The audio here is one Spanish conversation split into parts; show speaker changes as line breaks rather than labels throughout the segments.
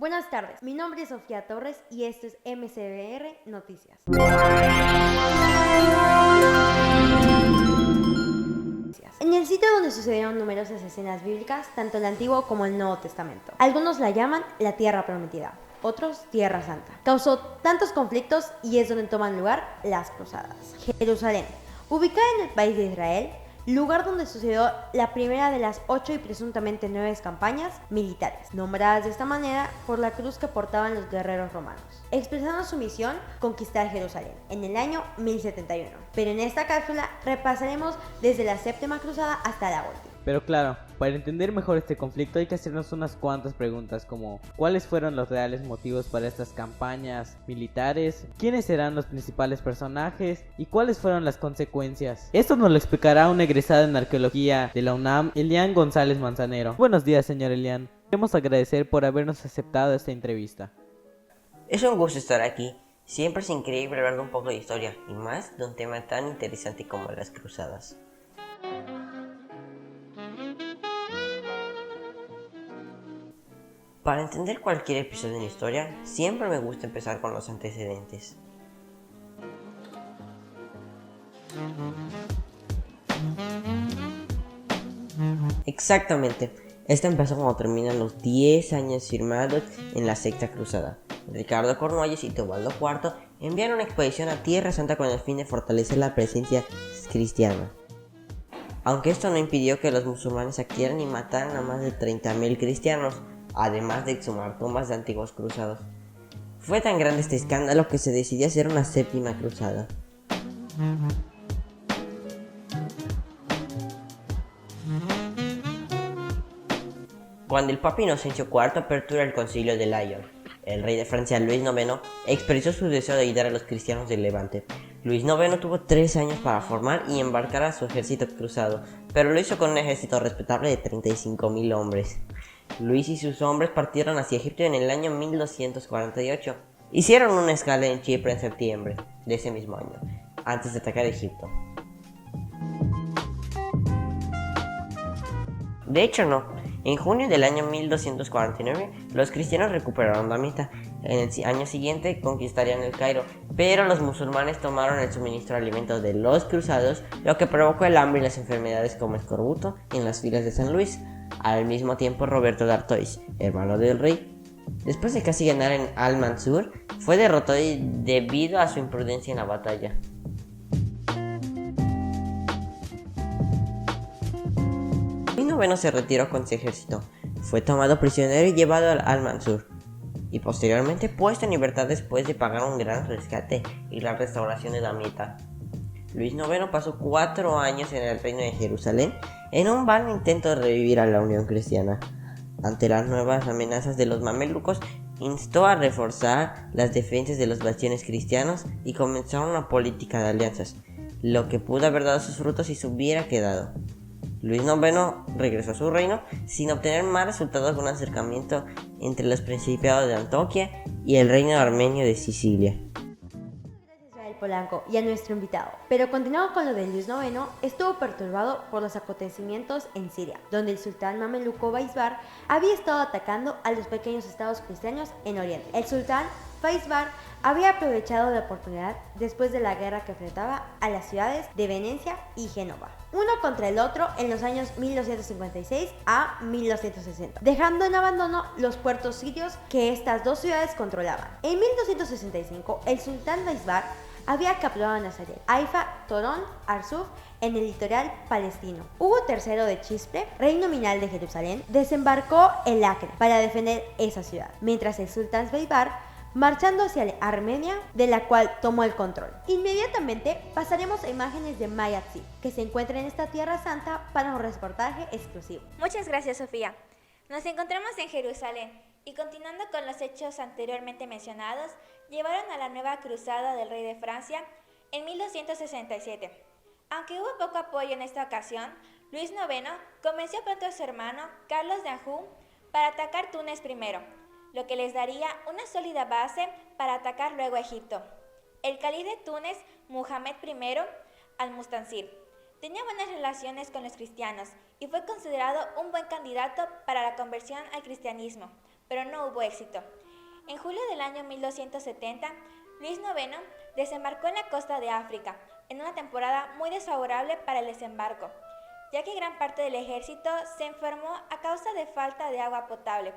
Buenas tardes, mi nombre es Sofía Torres y esto es MCBR Noticias. En el sitio donde sucedieron numerosas escenas bíblicas, tanto el Antiguo como el Nuevo Testamento. Algunos la llaman la Tierra Prometida, otros Tierra Santa. Causó tantos conflictos y es donde toman lugar las cruzadas. Jerusalén, ubicada en el país de Israel, lugar donde sucedió la primera de las 8 y presuntamente 9 campañas militares, nombradas de esta manera por la cruz que portaban los guerreros romanos, expresando su misión conquistar Jerusalén en el año 1071. Pero en esta cápsula repasaremos desde la séptima cruzada hasta la última.
Pero claro, para entender mejor este conflicto hay que hacernos unas cuantas preguntas como ¿cuáles fueron los reales motivos para estas campañas militares? ¿Quiénes serán los principales personajes? ¿Y cuáles fueron las consecuencias? Esto nos lo explicará un egresado en arqueología de la UNAM, Elian González Manzanero. Buenos días, señor Elian. Queremos agradecer por habernos aceptado esta entrevista.
Es un gusto estar aquí. Siempre es increíble hablar de un poco de historia, y más de un tema tan interesante como las cruzadas. Para entender cualquier episodio en historia, siempre me gusta empezar con los antecedentes. Exactamente, esta empezó cuando terminan los 10 años firmados en la Sexta Cruzada. Ricardo Cornualles y Teobaldo IV enviaron una expedición a Tierra Santa con el fin de fortalecer la presencia cristiana. Aunque esto no impidió que los musulmanes saquearan y mataran a más de 30.000 cristianos, además de exhumar tumbas de antiguos cruzados. Fue tan grande este escándalo que se decidió hacer una séptima cruzada. Cuando el Papa Inocencio IV apertura el Concilio de Lyon, el rey de Francia Luis IX expresó su deseo de ayudar a los cristianos del Levante. Luis IX tuvo 3 años para formar y embarcar a su ejército cruzado, pero lo hizo con un ejército respetable de 35.000 hombres. Luis y sus hombres partieron hacia Egipto en el año 1248. Hicieron una escala en Chipre en septiembre de ese mismo año, antes de atacar Egipto. De hecho no. En junio del año 1249, los cristianos recuperaron Damieta. En el año siguiente conquistarían el Cairo, pero los musulmanes tomaron el suministro de alimentos de los cruzados, lo que provocó el hambre y las enfermedades como escorbuto en las filas de San Luis. Al mismo tiempo, Roberto de Artois, hermano del rey, después de casi ganar en Al-Mansur, fue derrotado debido a su imprudencia en la batalla. Luis IX se retiró con su ejército, fue tomado prisionero y llevado al Mansur, y posteriormente puesto en libertad después de pagar un gran rescate y la restauración de Damieta. Luis IX pasó 4 años en el reino de Jerusalén en un vano intento de revivir a la Unión Cristiana. Ante las nuevas amenazas de los mamelucos, instó a reforzar las defensas de los bastiones cristianos y comenzó una política de alianzas, lo que pudo haber dado sus frutos si se hubiera quedado. Luis IX regresó a su reino sin obtener más resultados que un acercamiento entre los principados de Antoquia y el reino armenio de Sicilia.
Polanco y a nuestro invitado. Pero continuando con lo de Luis IX, estuvo perturbado por los acontecimientos en Siria, donde el sultán mameluco Baisbar había estado atacando a los pequeños estados cristianos en Oriente. El sultán Baisbar había aprovechado la oportunidad después de la guerra que enfrentaba a las ciudades de Venecia y Génova, uno contra el otro en los años 1256 a 1260, dejando en abandono los puertos sirios que estas dos ciudades controlaban. En 1265, el sultán Baisbar había capturado a Nazaret, Haifa, Torón, Arsuf en el litoral palestino. Hugo III de Chipre, rey nominal de Jerusalén, desembarcó en Acre para defender esa ciudad, mientras el sultán Baisbar marchando hacia Armenia, de la cual tomó el control. Inmediatamente pasaremos a imágenes de Mayatzi, que se encuentra en esta Tierra Santa para un reportaje exclusivo.
Muchas gracias, Sofía. Nos encontramos en Jerusalén y continuando con los hechos anteriormente mencionados, llevaron a la nueva cruzada del rey de Francia en 1267. Aunque hubo poco apoyo en esta ocasión, Luis IX convenció pronto a su hermano, Carlos de Anjou, para atacar Túnez primero, lo que les daría una sólida base para atacar luego a Egipto. El calí de Túnez, Muhammad I al-Mustansir, tenía buenas relaciones con los cristianos y fue considerado un buen candidato para la conversión al cristianismo, pero no hubo éxito. En julio del año 1270, Luis IX desembarcó en la costa de África, en una temporada muy desfavorable para el desembarco, ya que gran parte del ejército se enfermó a causa de falta de agua potable.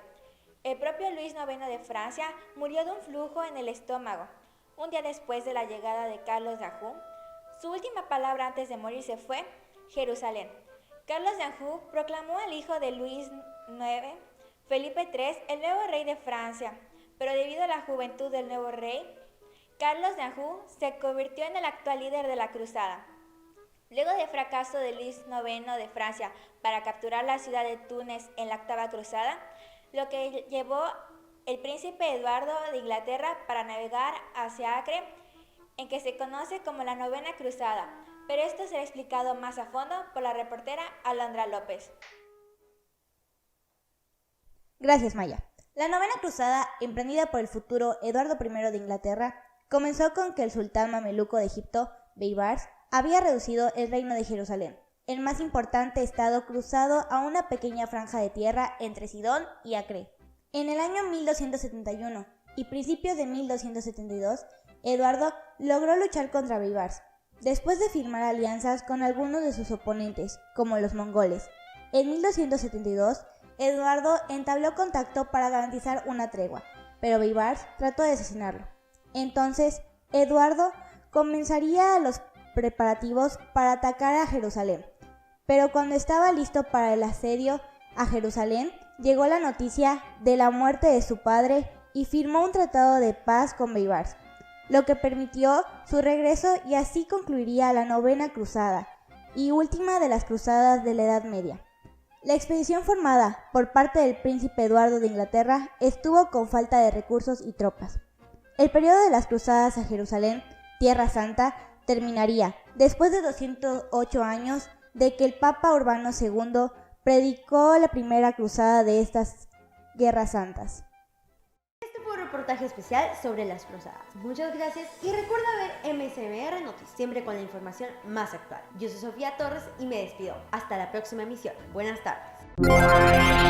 El propio Luis IX de Francia murió de un flujo en el estómago, un día después de la llegada de Carlos d'Anjou. Su última palabra antes de morirse fue Jerusalén. Carlos d'Anjou proclamó al hijo de Luis IX, Felipe III, el nuevo rey de Francia, pero debido a la juventud del nuevo rey, Carlos d'Anjou se convirtió en el actual líder de la cruzada. Luego del fracaso de Luis IX de Francia para capturar la ciudad de Túnez en la octava cruzada, lo que llevó el príncipe Eduardo de Inglaterra para navegar hacia Acre, en que se conoce como la novena cruzada, pero esto será explicado más a fondo por la reportera Alondra López.
Gracias, Maya. La novena cruzada, emprendida por el futuro Eduardo I de Inglaterra, comenzó con que el sultán mameluco de Egipto, Beibars, había reducido el reino de Jerusalén, el más importante estado cruzado, a una pequeña franja de tierra entre Sidón y Acre. En el año 1271 y principios de 1272, Eduardo logró luchar contra Beibars, después de firmar alianzas con algunos de sus oponentes, como los mongoles. En 1272, Eduardo entabló contacto para garantizar una tregua, pero Beibars trató de asesinarlo. Entonces, Eduardo comenzaría los preparativos para atacar a Jerusalén. Pero cuando estaba listo para el asedio a Jerusalén, llegó la noticia de la muerte de su padre y firmó un tratado de paz con Beibars, lo que permitió su regreso, y así concluiría la novena cruzada y última de las cruzadas de la Edad Media. La expedición formada por parte del príncipe Eduardo de Inglaterra estuvo con falta de recursos y tropas. El periodo de las cruzadas a Jerusalén, Tierra Santa, terminaría después de 208 años de que el Papa Urbano II predicó la primera cruzada de estas guerras santas.
Este fue un reportaje especial sobre las cruzadas. Muchas gracias y recuerda ver MSMR Noticias, siempre con la información más actual. Yo soy Sofía Torres y me despido. Hasta la próxima emisión. Buenas tardes.